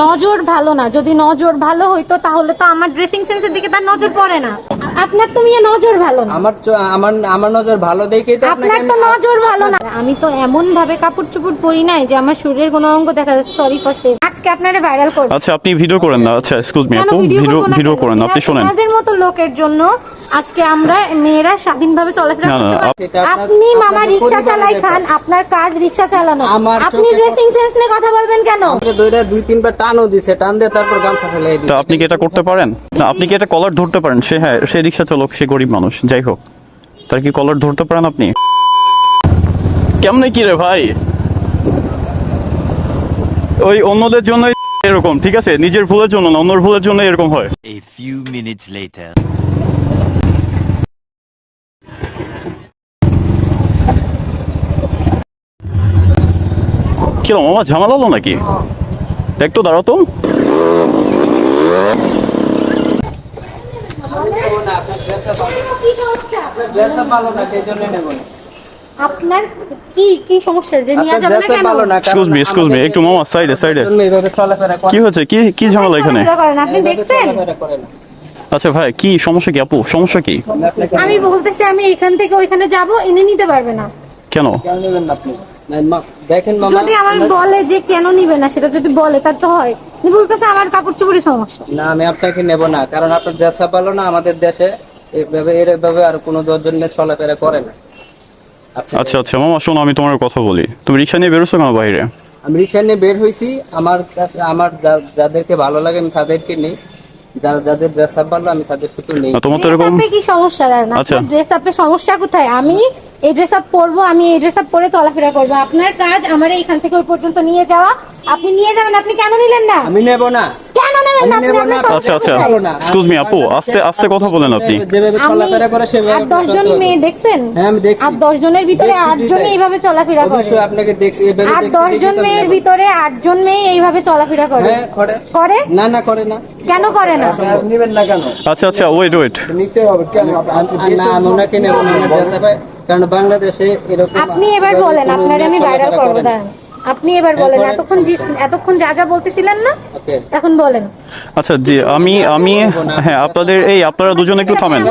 নজর ভালো না, যদি নজর ভালো হইতো তাহলে তো আমার ড্রেসিং সেন্সের দিকে তার নজর পড়ে না। আপনার তো মিয়া নজর ভালো না। আমার নজর ভালো দেখেই তো আপনার তো নজর ভালো না। আমি তো এমন ভাবে কাপড় চোপড় পরি নাই যে আমার শরীরের কোনো অঙ্গ দেখা যাচ্ছে। সরি ফর সে, আজকে আপনারে ভাইরাল করব। আচ্ছা আপনি ভিডিও করেন না। আচ্ছা এক্সকিউজ মি আপু, ভিডিও করেন না, আপনি শুনেন। আপনাদের মতো লোকের জন্য আজকে আমরা মেয়েরা স্বাধীনভাবে চলাফেরা করতে পারি। আপনি মামা রিকশা চালাই খান, আপনার কাজ রিকশা চালানো, আপনি ড্রেসিং সেন্স নিয়ে কথা বলবেন কেন? দুই তিনবার টানও দিছে, টান দিয়ে তারপর গামছা ফেলে দিছে। তা আপনি কি এটা করতে পারেন না? আপনি কি এটা কলার ধরতে পারেন? সে রিকশা চালক, সে গরিব মানুষ, যাই হোক, তার কি কলার ধরতে পারেন আপনি? কেমনে কি রে ভাই, ওই অন্যদের জন্য এরকম, ঠিক আছে? নিজের ভুলের জন্য না, অন্যের ভুলের জন্য এরকম হয়। A few minutes later. কিরম আমার ঝামেলা হলো নাকি? দেখ তো, দাঁড়াও তো। আপনার কি সমস্যা যে নিয়ে যাবেন না কেন? এক্সকিউজ মি একটু মামা সাইডে। কি হয়েছে? কি ঝামেলা এখানে? আপনি দেখছেন? আচ্ছা ভাই, কি সমস্যা? কি আপু সমস্যা কি? আমি বলতেছি আমি এখান থেকে ওইখানে যাব, এনে নিতে পারবে না কেন? দেখেন মামা, যদি আমার বলে যে কেন নিবে না, সেটা যদি বলে তার তো হয়। উনি বলতেছে আমার কাপড় চোপড়ের সমস্যা। না আমি আপনাকে নেব না, কারণ আপনার দেশা ভালো না। আমাদের দেশে এইভাবে আর কোনো দশজন নিয়ে চলাফেরা করে না। আচ্ছা মামা শোনো, আমি তোমার কথা বলি। তুমি রিক্সা নিয়ে বেরোছো কেন বাইরে? আমি রিক্সা নিয়ে বের হয়েছি, আমার যাদেরকে ভালো লাগে আমি তাদেরকে নেই, যাদের ড্রেস আপ ভালো আমি তাদেরকে তো নেই। তোমার তো এরকম কি সমস্যা? আচ্ছা ড্রেস আপের সমস্যা কোথায়? আমি এই ড্রেস আপ পরবো, আমি এই ড্রেস আপ পরে চলাফেরা করবো। আপনার কাজ আমার এইখান থেকে ওই পর্যন্ত নিয়ে যাওয়া। আপনি নিয়ে যাবেন, আপনি কেন নিলেন না? আমি নেব না। কেন নেবেন না? আচ্ছা এক্সকিউজ মি আপু, আস্তে কথা বলেন আপনি। যেভাবে চলাফেরা করে সেভাবে। আর 10 জন মেয়ে দেখছেন? হ্যাঁ আমি দেখছি। আর 10 জনের ভিতরে 8 জনই এইভাবে চলাফেরা করে। অবশ্যই আপনাকে দেখছি এইভাবে। আর 10 জন মেয়ের ভিতরে 8 জন মেয়ে এইভাবে চলাফেরা করে। হ্যাঁ করে না করে না। কেন করে না? নেবেন না কেন? আচ্ছা ওয়েট নিতে হবে কেন? না আমি ওনাকে নেব না, ড্রেস আপ, কারণ বাংলাদেশে এরকম। আপনি এবার বলেন, আপনারে আমি ভাইরাল করব। আপনি এবার বলেন, এতক্ষণ যা বলতেছিলেন না, এখন বলেন। আচ্ছা জি, আমি হ্যাঁ আপনারা দুজন একটু থামেন।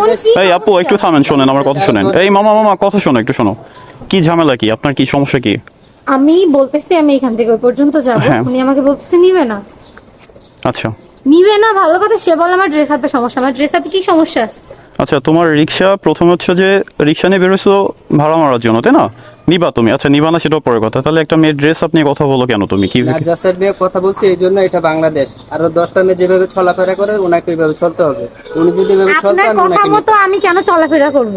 এই আপু একটু থামেন, শোনেন আমার কথা শোনেন। এই মামা কথা শোনো, একটু শোনো। কি ঝামেলা কি? আপনার কি সমস্যা কি? আমি বলতেছি আমি এখান থেকে ওই পর্যন্ত যাব, উনি আমাকে বলতেছে নিবে না। আচ্ছা নিবে না, ভালো কথা। সে বলে আমার ড্রেস আপে সমস্যা। আমার ড্রেস আপে কি সমস্যা? আচ্ছা তোমার রিক্সা, প্রথম হচ্ছে যে রিক্সা নিয়ে বেরোছো ভাড়া মারার জন্য, তাই না? নিবা তুমি? আচ্ছা নিবা না সেটাও পরে কথা। তাহলে একটা মেয়ের ড্রেস আপ নিয়ে কথা বলো কেন তুমি? কি ড্রেস আপ নিয়ে কথা বলছি এই জন্য, এটা বাংলাদেশ। আর 10টা মেয়ে যেভাবে চলাফেরা করে ওনাকে ওইভাবে চলতে হবে। উনি যদি এভাবে চলতে আপনার কথা মতো আমি কেন চলাফেরা করব?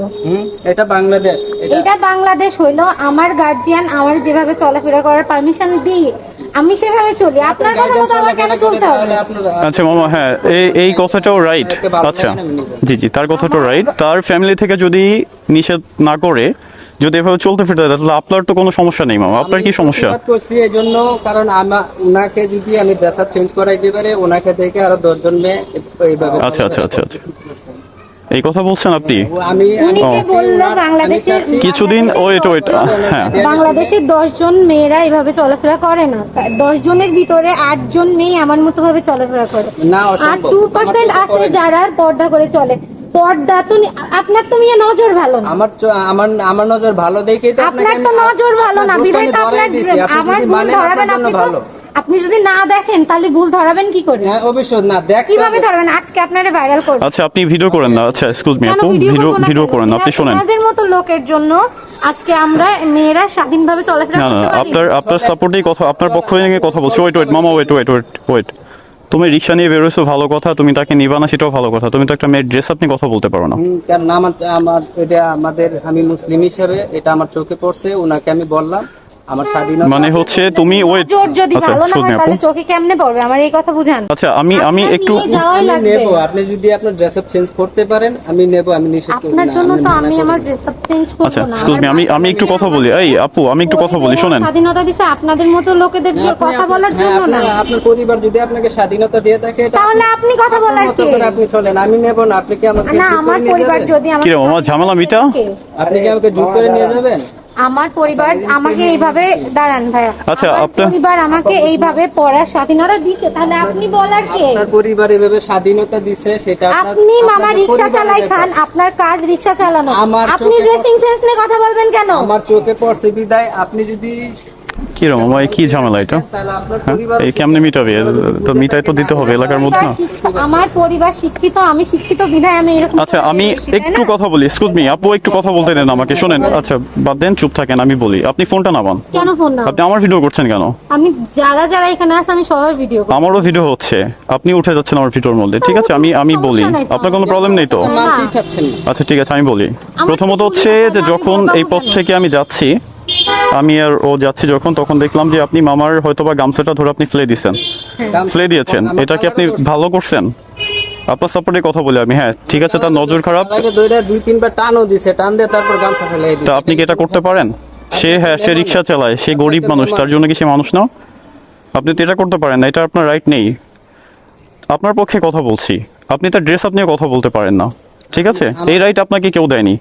এটা বাংলাদেশ। এটা বাংলাদেশ হইলো আমার গার্জিয়ান আমার যেভাবে চলাফেরা করার পারমিশন দিই, আমি সেভাবে চলি। আপনার কথা মতো আমার কেন চলতে হবে? আচ্ছা মামা, হ্যাঁ এই কথাটাও রাইট। আচ্ছা জি তার কথাটাও রাইট। তার ফ্যামিলি থেকে যদি নিষেধ না করে যদি এভাবে চলতে ফিরতে হয়, তাহলে আপনার তো কোনো সমস্যা নেই মামা। আপনার কি সমস্যা? করছি এই জন্য, কারণ উনাকে যদি আমি ড্রেস আপ চেঞ্জ করাই দিতে পারি, ওনাকে থেকে আরো 10 জন মেয়ে এইভাবে। আচ্ছা এই কথা বলছেন আপনি? উনি যে বললো বাংলাদেশের কিছুদিন ওয়েট হ্যাঁ, বাংলাদেশের 10 জন মেয়েরা এইভাবে চলাফেরা করে না। 10 জনের ভিতরে 8 জন মেয়ে আমার মতো ভাবে চলাফেরা করে। আর 2% আছে যারা পর্দা করে চলে। পর্দা তো আপনার তো মিয়া নজর ভালো না। আমার নজর ভালো দেখেই তো আপনার তো নজর ভালো না, বিধায় তো আমার ভুল ধরাবেন। আপনি যদি না দেখেন তাহলে ভুল ধরাবেন কি করে? হ্যাঁ অবশ্যই না দেখতে কিভাবে ধরবেন? আজকে আপনারে ভাইরাল করব। আচ্ছা আপনি ভিডিও করেন না। আচ্ছা এক্সকিউজ মি আপু, ভিডিও করেন না, আপনি শুনেন। আপনাদের মতো লোকের জন্য আজকে আমরা মেয়েরা স্বাধীনভাবে চলাফেরা করতে পারি। আপনার সাপোর্টেই কথা, আপনার পক্ষ থেকে কথা বলছি। ওয়েট মামা, ওয়েট। তুমি রিক্সা নিয়ে বেরোছো ভালো কথা, তুমি তাকে নিবা না সেটাও ভালো কথা। তুমি তো একটা মেয়ের ড্রেস আপনি কথা বলতে পারো না। কারণ আমি মুসলিম হিসেবে এটা আমার চোখে পড়ছে, ওনাকে আমি বললাম আমার স্বাধীনতা মানে হচ্ছে তুমি ওয়েট। যদি ভালো না হয় তাহলে চোখে কেমনে পড়বে? আমার এই কথা বুঝান। আচ্ছা আমি একটু নেব। আপনি যদি আপনার ড্রেস আপ চেঞ্জ করতে পারেন আমি নেব, আমি নিষেধ করব না। আপনার জন্য তো আমি আমার ড্রেস আপ চেঞ্জ করব না। আচ্ছা এক্সকিউজ মি, আমি একটু কথা বলি। এই আপু আমি একটু কথা বলি, শুনেন। স্বাধীনতা দিছে আপনাদের মতো লোকেদের কথা বলার জন্য না। আপনার পরিবার যদি আপনাকে স্বাধীনতা দিয়ে থাকে তাহলে আপনি কথা বলার কি? আপনি চলেন, আমি নেব না। আপনি কি আমাকে না, আমার পরিবার যদি কি রে মামা ঝামেলা মিটা? আপনি কি আমাকে জোর করে নিয়ে যাবেন? আমার পরিবার আমাকে এইভাবে দাঁড়ান ভাইয়া, আচ্ছা, আমার আপনার- পরিবার আমাকে এইভাবে পড়ার স্বাধীনতা দিতে, তাহলে আপনি বলার কে? আপনার পরিবার এভাবে স্বাধীনতা দিছে, সেটা আপনি মামা আপনাদের রিক্সা পরিবারের চালাই ব্যাপার। খান, আপনার কাজ রিক্সা চালানো, আমার আপনি চোখে ড্রেসিং সেন্স নিয়ে কথা বলবেন কেন? আমার চোখে পড়ছে বিদায় আপনি যদি কি রে মামা, এই কি ঝামেলা এটা? তাহলে আপনার হ্যাঁ? পরিবার এই কেমনে মিটাবে? তো মিটাই তো দিতে হবে এলাকার মধ্যে না? আমার পরিবার শিক্ষিত, আমি শিক্ষিত বিধায় আমি এরকম আচ্ছা, আমি করছি, তাই একটু না? কথা বলি। এক্সকিউজ মি আপু, একটু কথা বলতে দেন আমাকে। শোনেন, আচ্ছা বাদ দেন, চুপ থাকেন, আমি বলি। আপনি ফোনটা নামান। কেন ফোন না? আপনি আমার ভিডিও করছেন কেন? আমি যারা যারা এখানে আছে আমি সবার ভিডিও করি। আমারও ভিডিও হচ্ছে, আপনি উঠে যাচ্ছেন আমার ভিডিওর মধ্যে। ঠিক আছে, আমি বলি, সমস্যা নাই তো। আপনার কোনো প্রবলেম নেই তো? মানতেই চাচ্ছেন না। আচ্ছা ঠিক আছে, আমি বলি। আমার প্রথমত তো হচ্ছে ভুল যে না, যখন আমি এই পথ বলবো থেকে আমি যাচ্ছি, আমি আর ও যাচ্ছি যখন, তখন দেখলাম যে আপনি মামার হয়তোবা গামছাটা ধরে আপনি ফেলে দিয়েছেন, ফেলে দিয়েছেন। আমার এটা কি আপনি খাওয়াটা ভালো করছেন? আপনার সাপোর্টে কথা বলি আমি। হ্যাঁ ঠিক আছে, তার নজর খারাপ। তার আগে দইটা 2-3 বার টানও দিছে, টান দিয়ে তারপর গামছা ফেলে তা দিছে। আপনি কি এটা করতে পারেন? সে রিক্সা চালায়, সে গরিব মানুষ, তার জন্য কি সে মানুষ না? আপনি তো এটা করতে পারেন না, এটা আপনার রাইট নেই। আপনার পক্ষে কথা বলছি, আপনি তার ড্রেস আপ নিয়ে কথা বলতে পারেন না। ঠিক আছে, এই রাইট আপনাকে কেউ দেয়নি।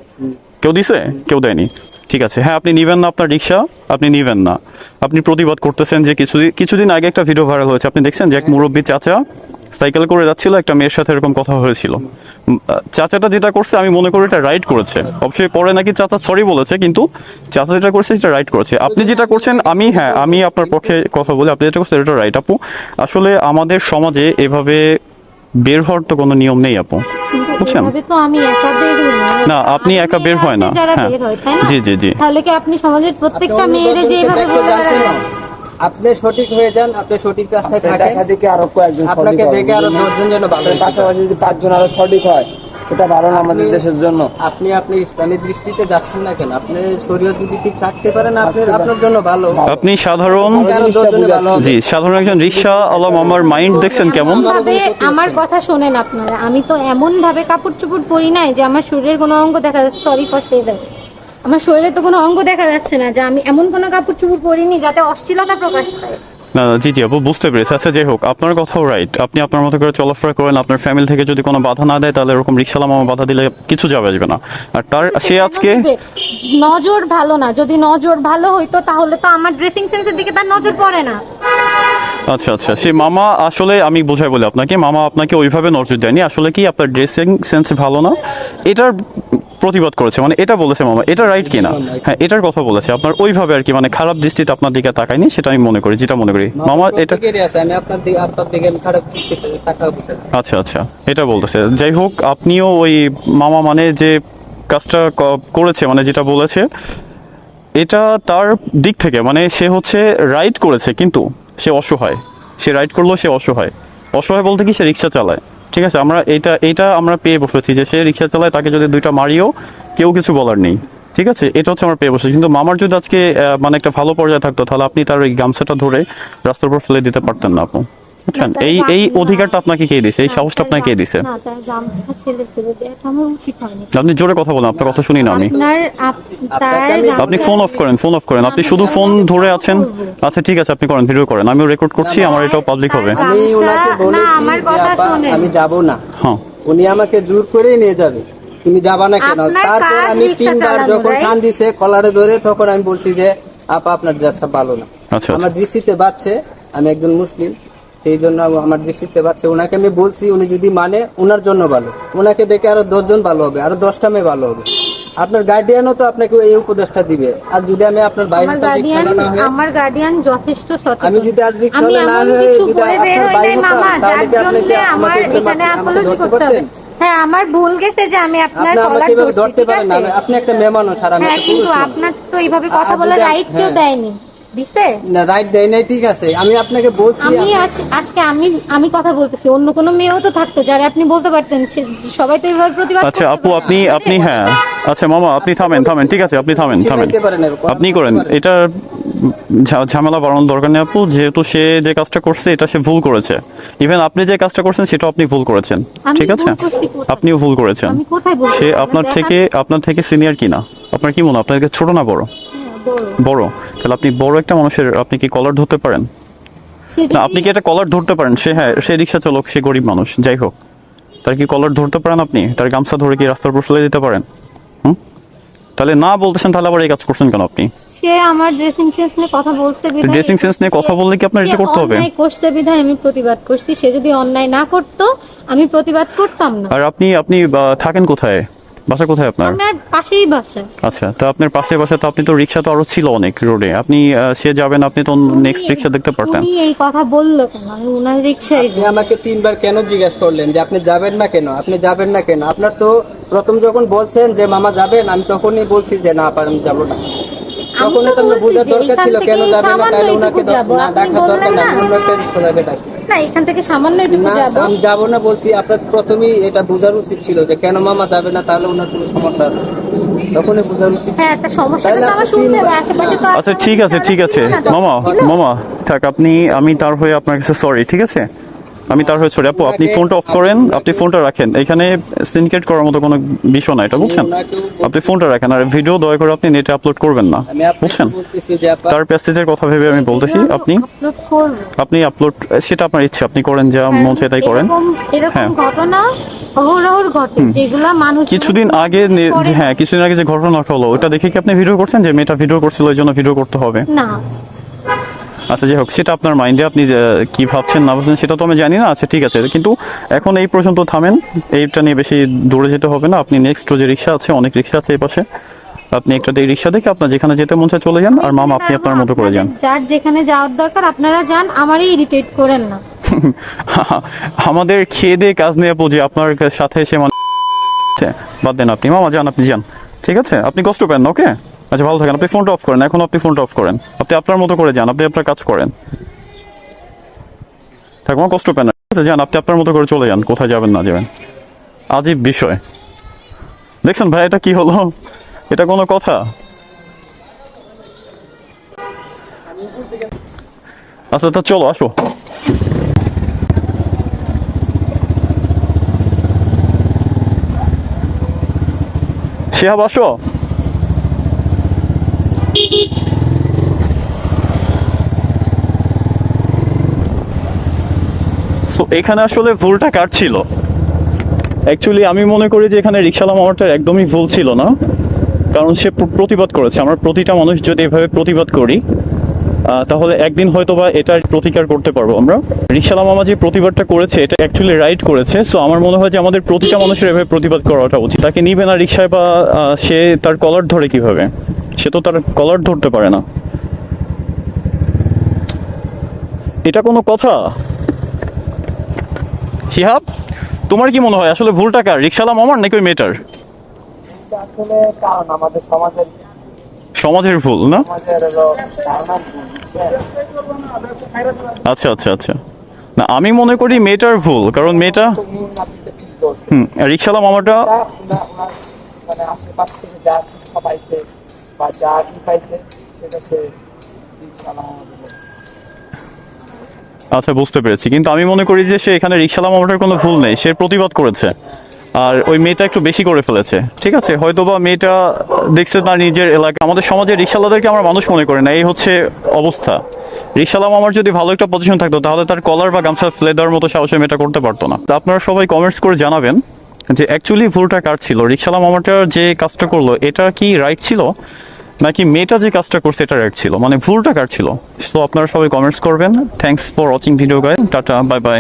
কেউ দিছে? কেউ দেয়নি। ঠিক আছে, হ্যাঁ আপনি নিবেন না আপনার রিক্সা, আপনি নিবেন না। আপনি প্রতিবাদ করতেছেন যে কিছুদিন আগে একটা ভিডিও ভাইরাল হয়েছে, আপনি দেখছেন যে এক মুরব্বী চাচা সাইকেল করে যাচ্ছিল, একটা মেয়ের সাথে এরকম কথা হয়েছিল। চাচাটা যেটা করছে আমি মনে করি এটা রাইট করেছে। অবশ্যই পরে নাকি চাচা সরি বলেছে, কিন্তু চাচা যেটা করছে সেটা রাইট করেছে। আপনি যেটা করছেন, আমি আপনার পক্ষে কথা বলি, আপনি যেটা করছেন এটা রাইট আপু। আসলে আমাদের সমাজে এভাবে বের হওয়ার তো কোনো নিয়ম নেই আপু, বুঝছেন? এভাবে তো আমি একা বের হই না। না, আপনি একা বের হয় না। যারা হ্যাঁ। বের হয়, তাই না? জি, জি, জি। তাহলে কি আপনি সমাজের প্রত্যেকটা আপনি মেয়েরে যে অন্যজনকে এইভাবে দেখে বলে জানতেন বেড়াবেন? না। আপনি সঠিক হয়ে যান, আপনি সঠিক রাস্তায় থাকেন, দেখা দেখে আরো কয়েকজন আপনাকে সঠিক দেখে আরো হবে। 10 জন যেন ভালো আপনার পাশাপাশি যদি 5 জন আরো সঠিক হয়, সেটা ভালো না আমাদের দেশের জন্য। আপনি ইসলামী দৃষ্টিতে যাচ্ছেন না কেন? আপনি শরীয়ত যদি ঠিক রাখতে পারেন, আপনার জন্য ভালো। আপনি সাধারণ, আরো 10 জনের ভালো হবে। জি সাধারণ একজন রিক্সা আলা মামার মাইন্ড দেখছেন কেমন? ভাবে আমার কথা শোনেন আপনারা, আমি তো এমন ভাবে কাপড় চোপড় পরি নাই যে আমার শরীরের কোনো অঙ্গ দেখা যাচ্ছে। সরি ফর সে দ্যাট, আমার শরীরে তো কোনো অঙ্গ দেখা যাচ্ছে না, যে আমি এমন কোনো কাপড় চোপড় পরিনি যাতে অশ্লীলতা প্রকাশ পায়। না জি জি আপু, বুঝতে পেরেছি। আচ্ছা যাই হোক, আপনার কথাও রাইট। আপনি আপনার মতো করে চলাফেরা করেন, আপনার ফ্যামিলি থেকে যদি কোনো বাধা না দেয়, তাহলে এরকম রিক্সালা মামা বাধা দিলে কিছু যাবে আসবে না। আর সে আজকে নজর ভালো না, যদি নজর ভালো হইতো তাহলে তো আমার ড্রেসিং সেন্সের দিকে তার নজর পড়ে না। আচ্ছা আচ্ছা, সে মামা আসলে আমি বোঝাই বলি আপনাকে, মামা আপনাকে ওইভাবে নজর দেয়নি। আসলে কি আপনার ড্রেসিং সেন্স ভালো না, এটার প্রতিবাদ করেছে, মানে এটা বলেছে মামা। এটা রাইট কিনা? হ্যাঁ, এটার কথা বলেছে। আপনার ওইভাবে আর কি, মানে খারাপ দৃষ্টিতে আপনার দিকে তাকায়নি, সেটা আমি মনে করি, যেটা মনে করি মামা এটা। প্রত্যেকেরই আছে, আমি আপনার দিকে আমি খারাপ দৃষ্টিতে তাকাবো কেন? আচ্ছা আচ্ছা, এটা বলতেছে। যাই হোক, আপনিও ওই মামা মানে যে কাজটা করেছে, মানে যেটা বলেছে, এটা তার দিক থেকে মানে সে হচ্ছে রাইট করেছে, কিন্তু সে অসহায়। সে রাইট করলো, সে অসহায়। অসহায় বলতে কি, সে রিক্সা চালায়। ঠিক আছে, আমরা এটা আমরা পেয়ে বসেছি যে সে রিক্সা চালায়, তাকে যদি 2টা মারিও কেউ কিছু বলার নেই। ঠিক আছে, এটা হচ্ছে আমরা পেয়ে বসেছি। কিন্তু মামার যদি আজকে মানে একটা ভালো পর্যায়ে থাকতো, তাহলে আপনি তার ওই গামছাটা ধরে রাস্তার উপর ফেলে দিতে পারতেন না আপু, বুঝছেন? এই অধিকারটা আপনাকে কে দিছে? এই সাহসটা আপনাকে কে দিছে? না, তার গামছা ছেড়ে ফেলে দেওয়াটা আমার উচিত হয়নি। আপনি জোরে কথা বলেন, আপনার কথা শুনি না আমি। আপনি ফোন অফ করেন, ফোন অফ করেন। আপনি শুধু ফোন ধরে আছেন। আচ্ছা ঠিক আছে, আপনি করেন, ভিডিও করেন, আমিও রেকর্ড করছি, আমার এটাও পাবলিক হবে। আমি ওনাকে বলেছি আমার যে কথা আপা, শোনেন। আমি যাব না। হ্যাঁ, উনি আমাকে জোর করেই নিয়ে যাবে, তুমি যাবা না কেন? আপনার তারপর কাজ আমি রিকশা 3 বার চালানো, যখন right? কান দিছে কলারে ধরে, তখন আমি বলছি যে আপা আপনার জাস্তা ভালো না। আচ্ছা, আমার দৃষ্টিতে বাচ্ছে, আমি একজন মুসলিম, সেই জন্য আমার দৃষ্টিতে বাচ্ছে। ওনাকে আমি বলছি, উনি যদি মানে ওনার জন্য ভালো, ওনাকে দেখে আরো 10 জন ভালো হবে, আরো 10টা মেয়ে ভালো হবে। আপনার গার্ডিয়ানও তো আপনাকে এই উপদেশটা দিবে। আর যদি আমি আপনার বাইরে আমার গার্ডিয়ান যথেষ্ট সচেতন। আমি যদি আজ আমি রিকশাওয়ালা না এমন হয়ে কিছু যদি করে বের আপনার হই নাই বাইরে মামা, হতাম, তাহলে যার কি আপনি জন্য আমার আমাকে এখানে আমাকে অ্যাপোলজি ধরতে করতে হবে। পারতেন? হ্যাঁ, আমার ভুল গেছে যে আমি আপনার আপনি কলার আমাকে এভাবে ধরছি, ধরতে ঠিক পারেন না। আছে? আপনি একটা মেয়ে মানুষ, আর আমি হ্যাঁ, একটা কিন্তু পুরুষ মানুষ। আপনার তো এইভাবে কথা আর বলার যদি- রাইট কেউ হ্যাঁ। দেয়নি, দিছে? না, রাইট দেয় নাই, ঠিক আছে। আমি আপনাকে বলছি, আমি আজকে আমি কথা বলতেছি, অন্য কোনো মেয়েও তো থাকতো যারা আপনি বলতে পারতেন, সবাই তো এইভাবে প্রতিবাদ আচ্ছা করতে আপু, পারে না। আপনি হ্যাঁ, আচ্ছা মামা আপনি থামেন, ঠিক আছে, আপনি থামেন। শিখাইতে পারেন এরকম। আপনি করেন এটা, ঝামেলা বাড়ানোর দরকার নেই আপু। যেহেতু সে যে কাজটা করছে এটা সে ভুল করেছে। ইভেন আপনি যে কাজটা করছেন সেটাও আপনি ভুল করেছেন। আমি ঠিক আছে, ভুল করছি কোথায়? আপনিও ভুল করেছেন। আমি কোথায় বলছি? সে আপনার থেকে সিনিয়র কিনা? আপনার কি মনে হয়, আপনার থেকে ছোট না বড়? বড়। তাহলে আপনি বড় একটা মানুষের আপনি কি কলার ধরতে পারেন? না, আপনি কি এটা কলার ধরতে পারেন? সে রিক্সা চালক, সে গরিব মানুষ, যাই হোক, তার কি কলার ধরতে পারেন আপনি? তার গামছা ধরে কি রাস্তার উপর ফেলে দিতে পারেন? তাহলে না বলতেছেন, তাহলে আবার এই কাজ করছেন কেন আপনি? সে আমার ড্রেসিং সেন্স নিয়ে কথা বলতে বিধায়, ড্রেসিং সেন্স নিয়ে কথা বললে কি আপনার এটা করতে হবে? অন্যায় করতে বিধায় আমি প্রতিবাদ করছি। সে যদি অন্যায় না করতো আমি প্রতিবাদ করতাম না। আর আপনি থাকেন কোথায়? বাসা কোথায় আপনার? আমার পাশেই বাসা। আচ্ছা, তো আপনার পাশে বাসা, তো আপনি তো রিক্সা তো আরো ছিল অনেক রোডে, আপনি সে যাবেন, আপনি তো নেক্সট রিক্সা দেখতে পারতেন। উনি এই কথা বললো কেন? আমি উনার রিক্সায় আপনি আমাকে 3 বার কেন জিজ্ঞেস করলেন যে আপনি যাবেন না কেন, আপনি যাবেন না কেন? আপনার তো প্রথম যখন বলছেন যে মামা যাবেন, আমি তখনই বলছি যে না আমি যাবো না। তখনই তো আমার বোঝার দরকার ছিল কেন যাবেন না, তাহলে ওনাকে না ডাকার দরকার না, অন্য একটা রিক্সাকে ডাকি। না, এখান থেকে সামান্য একটু না যাবো। আমি যাবো না বলছি, আপনার প্রথমেই এটা বোঝার উচিত ছিল যে কেন মামা যাবে না, তাহলে ওনার কোনো সমস্যা আছে, তখনই বোঝার উচিত। হ্যাঁ, একটা সমস্যা তো আমার শুনতে হবে, আশেপাশে তো আচ্ছা ঠিক আছে, ঠিক আছে মামা থাক, আমি তার হয়ে আপনার কাছে সরি, ঠিক আছে? আমি তার হয়ে সরি। আপু আপনি ফোনটা অফ করেন, আপনি ফোনটা রাখেন, এখানে সিনক্রেট করার মতো কোনো বিষয় না এটা, বুঝছেন? আপনি ফোনটা রাখেন, আর ভিডিও দয়া করে আপনি নেটে আপলোড করবেন না, আমি বুঝছেন? আপনাকে বলতেছি যে তার প্যাসেজের কথা ভেবে আমি বলতেছি, আপলোড করবো। আপনি আপলোড, সেটা আপনার ইচ্ছে, আপনি করেন, যা মন চায় তাই করেন। এরকম হ্যাঁ। ঘটনা অহরহ ঘটে, যেগুলা মানুষ কিছুদিন আগে কিছুদিন আগে যে ঘটনা হলো ওটা দেখে কি আপনি ভিডিও করছেন যে মেয়েটা ভিডিও করছিল ওই জন্য ভিডিও করতে হবে? না। আচ্ছা যাই হোক, সেটা আপনার মাইন্ডে, আপনি কি ভাবছেন না ভাবছেন সেটা তো আমি জানি না। আচ্ছা ঠিক আছে, কিন্তু এখন এই পর্যন্ত থামেন, এইটা নিয়ে বেশি দূরে যেতে হবে না। আপনি নেক্সট যে রিক্সা আছে, অনেক রিক্সা আছে এই পাশে, আপনি একটা এই রিক্সা দেখে আপনার যেখানে যেতে মন চায় চলে যান, আর মামা আপনি আপনার মতো করে যান। যার যেখানে যাওয়ার দরকার আপনারা যান, আমারই ইরিটেট করেন না। আমাদের খেয়ে দিয়ে কাজ নিয়ে পুঁজি আপনার সাথে এসে মানে বাদ দেন, আপনি মামা যান, আপনি যান, ঠিক আছে? আপনি কষ্ট পেন না, ওকে? আচ্ছা ভালো থাকেন, আপনি ফোনটা অফ করেন, এখন আপনি ফোনটা অফ করেন, আপনি আপনার মতো করে যান, আপনি আপনার কাজ করেন, থাকুন, কষ্ট পেন না, ঠিক আছে? যান, আপনি আপনার মতো করে চলে যান, কোথায় যাবেন না যাবেন। আজীব বিষয় দেখছেন ভাই, এটা কি হলো? এটা কোনো কথা? আচ্ছা তা চলো, আসো। শিহাব আসো। এখানে আসলে ভুলটা কার ছিল? অ্যাকচুয়ালি আমি মনে করি যে এখানে রিক্সাওয়ালা মামাটার একদমই ভুল ছিল না, কারণ সে প্রতিবাদ করেছে। আমরা প্রতিটা মানুষ যদি এভাবে প্রতিবাদ করি তাহলে একদিন হয়তো বা এটার প্রতিকার করতে পারবো আমরা। রিক্সাওয়ালা মামা যে প্রতিবাদটা করেছে এটা অ্যাকচুয়ালি রাইট করেছে। সো আমার মনে হয় যে আমাদের প্রতিটা মানুষের এভাবে প্রতিবাদ করাটা উচিত। তাকে নিবে না রিক্সায়, বা সে তার কলার ধরে কিভাবে? সে তো তার কলার ধরতে পারে না, এটা কোনো কথা? শিহাব, তোমার কি মনে হয় আসলে ভুলটা কার, রিক্সাওয়ালা মামার নাকি ওই মেয়েটার? আসলে কারণ আমাদের সমাজের ভুল না? সমাজের হলো ধারণা ভুল, বুঝছেন? আচ্ছা আচ্ছা আচ্ছা, না আমি মনে করি মেয়েটার ভুল, কারণ মেয়েটা রিক্সাওয়ালা মামাটা মানে আশেপাশ থেকে যা শিক্ষা পাইছে বা যা কি পাইছে সেটা সে রিকশাওয়ালা আচ্ছা বুঝতে পেরেছি, কিন্তু আমি মনে করি যে সে এখানে রিক্সাওয়ালা মামাটার কোনো ভুল নেই, সে প্রতিবাদ করেছে, আর ওই মেয়েটা একটু বেশি করে ফেলেছে। ঠিক আছে, হয়তোবা মেয়েটা দেখছে তার নিজের এলাকা। আমাদের সমাজে রিক্সাওয়ালাদেরকে আমরা মানুষ মনে করি না, এই হচ্ছে অবস্থা। রিক্সাওয়ালা মামার যদি ভালো একটা পজিশন থাকতো তাহলে তার কলার বা গামছা ফেলে দেওয়ার মতো সাহসে মেয়েটা করতে পারতো না। তা আপনারা সবাই কমেন্টস করে জানাবেন যে অ্যাকচুয়ালি ভুলটা কার ছিল, রিক্সাওয়ালা মামাটার যে কাজটা করলো এটা কি রাইট ছিল, নাকি মেয়েটা যে কাজটা করছে এটা রাইট ছিল, মানে ভুলটা কার ছিল? তো আপনারা সবাই কমেন্টস করবেন। Thanks for watching video guys, tata, bye bye.